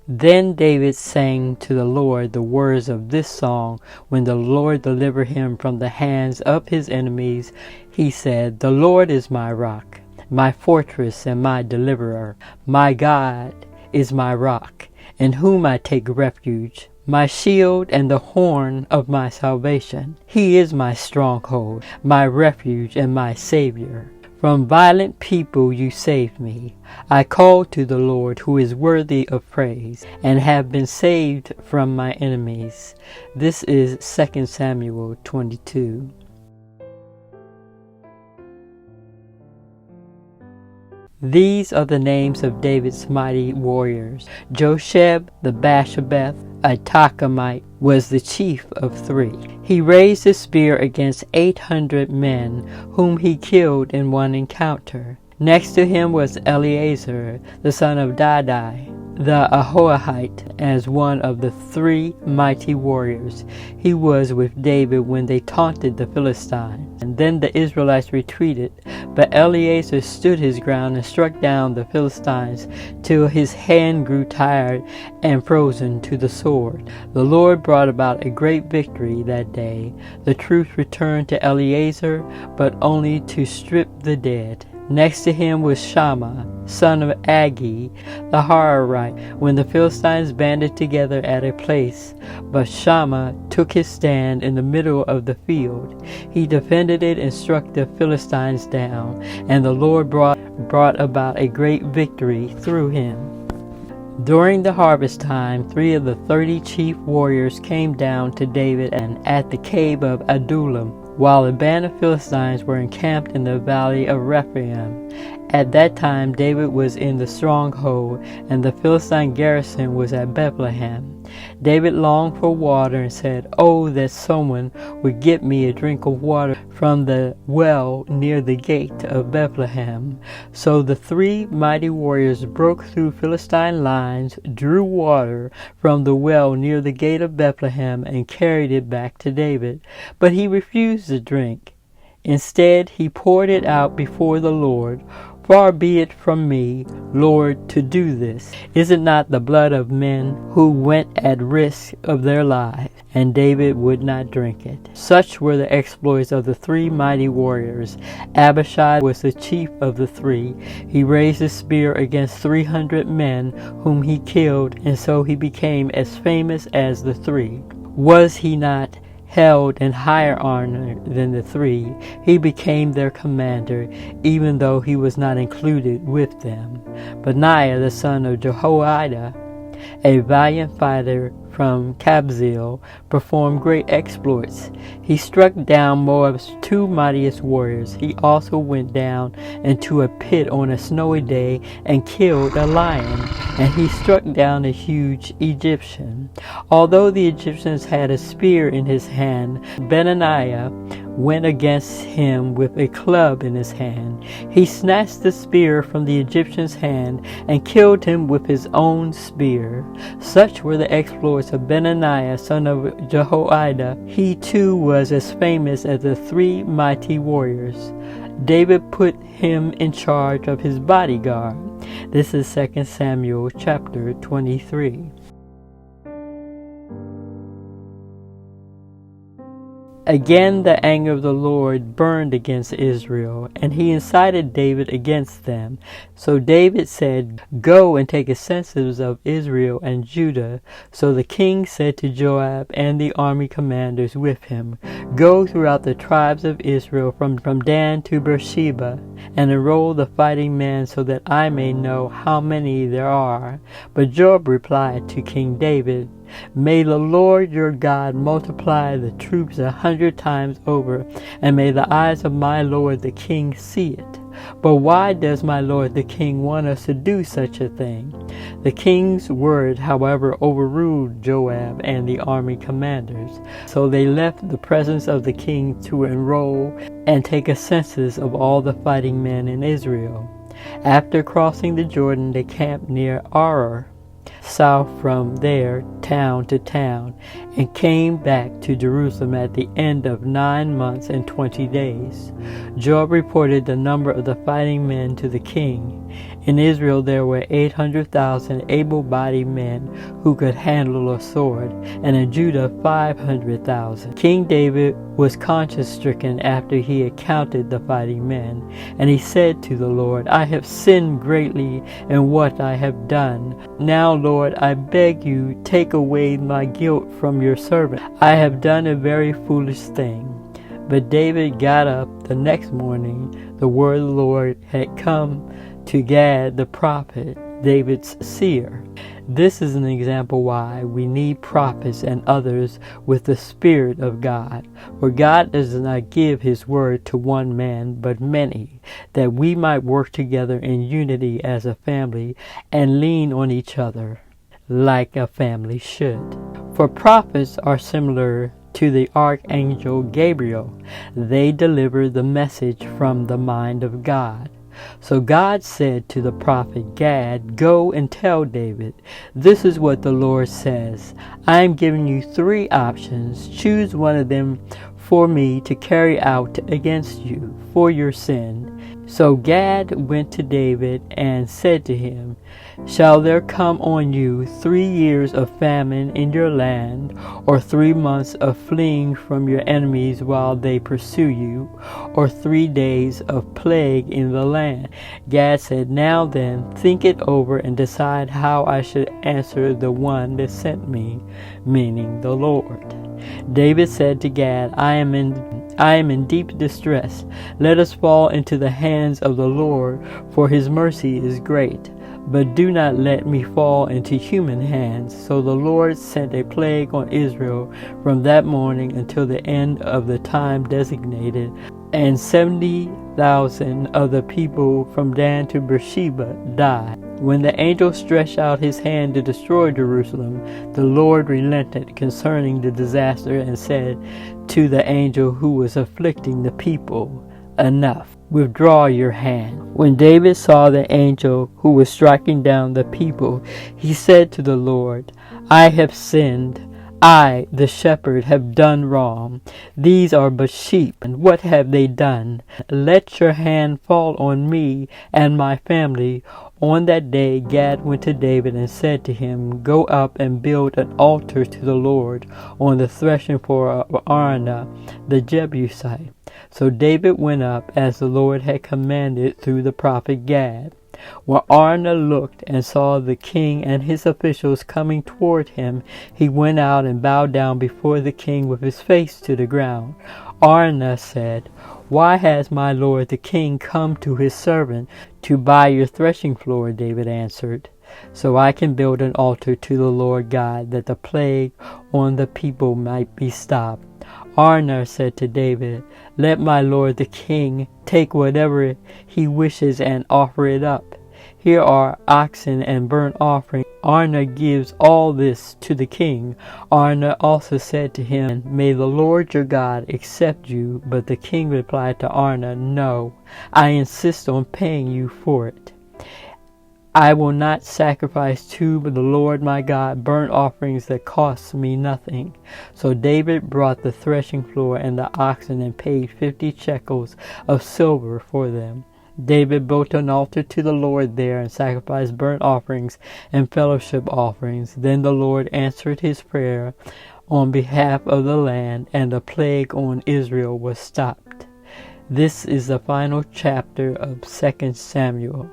Then David sang to the Lord the words of this song when the Lord delivered him from the hands of his enemies. He said, "The Lord is my rock, my fortress and my deliverer. My God is my rock, in whom I take refuge, my shield and the horn of my salvation. He is my stronghold, my refuge and my Savior. From violent people you saved me. I called to the Lord, who is worthy of praise, and have been saved from my enemies. This is 2 Samuel 22. These are the names of David's mighty warriors. Josheb the Bashabeth, a Takamite, was the chief of 3. He raised his spear against 800 men, whom he killed in one encounter. Next to him was Eleazar, the son of Dadai, the Ahoahite, as one of the 3 mighty warriors. He was with David when they taunted the Philistines. And then the Israelites retreated, but Eleazar stood his ground and struck down the Philistines till his hand grew tired and frozen to the sword. The Lord brought about a great victory that day. The troops returned to Eleazar, but only to strip the dead. Next to him was Shammah, son of Agi, the Hararite, when the Philistines banded together at a place. But Shammah took his stand in the middle of the field. He defended it and struck the Philistines down, and the Lord brought about a great victory through him. During the harvest time, 3 of the 30 chief warriors came down to David and at the cave of Adullam, while a band of Philistines were encamped in the valley of Rephaim. At that time David was in the stronghold, and the Philistine garrison was at Bethlehem. David longed for water and said, "Oh, that someone would get me a drink of water from the well near the gate of Bethlehem." So the 3 mighty warriors broke through Philistine lines, drew water from the well near the gate of Bethlehem, and carried it back to David. But he refused to drink. Instead, he poured it out before the Lord. "Far be it from me, Lord, to do this. Is it not the blood of men who went at risk of their lives?" And David would not drink it. Such were the exploits of the 3 mighty warriors. Abishai was the chief of the 3. He raised his spear against 300 men, whom he killed, and so he became as famous as the 3. Was he not held in higher honor than the 3? He became their commander, even though he was not included with them. Benaiah, the son of Jehoiada, a valiant fighter from Kabzeel, performed great exploits. He struck down Moab's 2 mightiest warriors. He also went down into a pit on a snowy day and killed a lion, and he struck down a huge Egyptian. Although the Egyptians had a spear in his hand, Benaiah went against him with a club in his hand. He snatched the spear from the Egyptian's hand and killed him with his own spear. Such were the exploits of Benaiah, son of Jehoiada. He too was as famous as the 3 mighty warriors. David put him in charge of his bodyguard. This is 2 Samuel chapter 23. Again the anger of the Lord burned against Israel, and he incited David against them. So David said, "Go and take a census of Israel and Judah." So the king said to Joab and the army commanders with him, "Go throughout the tribes of Israel from Dan to Beersheba, and enroll the fighting men so that I may know how many there are." But Joab replied to King David, "May the Lord your God multiply the troops 100 times over, and may the eyes of my lord the king see it. But why does my lord the king want us to do such a thing?" The king's word, however, overruled Joab and the army commanders. So they left the presence of the king to enroll and take a census of all the fighting men in Israel. After crossing the Jordan, they camped near Aroer, south from there, town to town, and came back to Jerusalem at the end of 9 months and 20 days. Joab reported the number of the fighting men to the king. In Israel there were 800,000 able-bodied men who could handle a sword, and in Judah 500,000. King David was conscience-stricken after he had counted the fighting men, and he said to the Lord, I have sinned greatly in what I have done. Now, Lord, I beg you, take away my guilt from your servant. I have done a very foolish thing. But David got up the next morning. The word of the Lord had come to Gad the prophet, David's seer. This is an example why we need prophets and others with the Spirit of God. For God does not give his word to one man, but many, that we might work together in unity as a family and lean on each other like a family should. For prophets are similar to the archangel Gabriel. They deliver the message from the mind of God. So God said to the prophet Gad, go and tell David, this is what the Lord says. I am giving you 3 options. Choose one of them for me to carry out against you for your sin. So Gad went to David and said to him, shall there come on you 3 years of famine in your land, or 3 months of fleeing from your enemies while they pursue you, or 3 days of plague in the land? Gad said, now then, think it over and decide how I should answer the one that sent me, meaning the Lord. David said to Gad, I am in deep distress. Let us fall into the hands of the Lord, for his mercy is great. But do not let me fall into human hands. So the Lord sent a plague on Israel from that morning until the end of the time designated, and 70,000 of the people from Dan to Beersheba died. When the angel stretched out his hand to destroy Jerusalem, the Lord relented concerning the disaster and said to the angel who was afflicting the people, enough, withdraw your hand. When David saw the angel who was striking down the people, he said to the Lord, I have sinned. I, the shepherd, have done wrong. These are but sheep, and what have they done? Let your hand fall on me and my family. On that day Gad went to David and said to him, go up and build an altar to the Lord on the threshing floor of Araunah the Jebusite. So David went up as the Lord had commanded through the prophet Gad. When Araunah looked and saw the king and his officials coming toward him, he went out and bowed down before the king with his face to the ground. Araunah said, why has my lord the king come to his servant to buy your threshing floor? David answered, so I can build an altar to the Lord God, that the plague on the people might be stopped. Araunah said to David, let my lord the king take whatever he wishes and offer it up. Here are oxen and burnt offering. Araunah gives all this to the king. Araunah also said to him, may the Lord your God accept you. But the king replied to Araunah, no, I insist on paying you for it. I will not sacrifice to the Lord my God burnt offerings that cost me nothing. So David brought the threshing floor and the oxen and paid 50 shekels of silver for them. David built an altar to the Lord there and sacrificed burnt offerings and fellowship offerings. Then the Lord answered his prayer on behalf of the land, and the plague on Israel was stopped. This is the final chapter of 2 Samuel.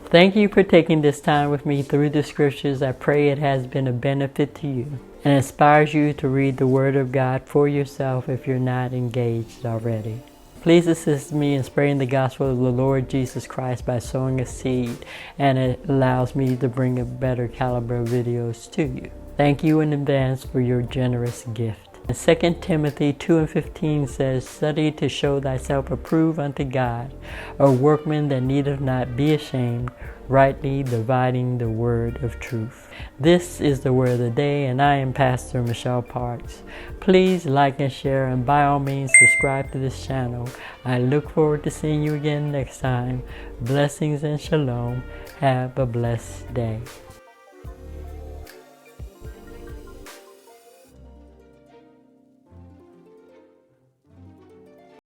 Thank you for taking this time with me through the scriptures. I pray it has been a benefit to you and inspires you to read the Word of God for yourself if you're not engaged already. Please assist me in spreading the gospel of the Lord Jesus Christ by sowing a seed, and it allows me to bring a better caliber of videos to you. Thank you in advance for your generous gift. 2 Timothy 2:15 says, study to show thyself approved unto God, a workman that needeth not be ashamed, rightly dividing the word of truth. This is the word of the day, and I am Pastor Michelle Parks. Please like and share, and by all means subscribe to this channel. I look forward to seeing you again next time. Blessings and shalom. Have a blessed day.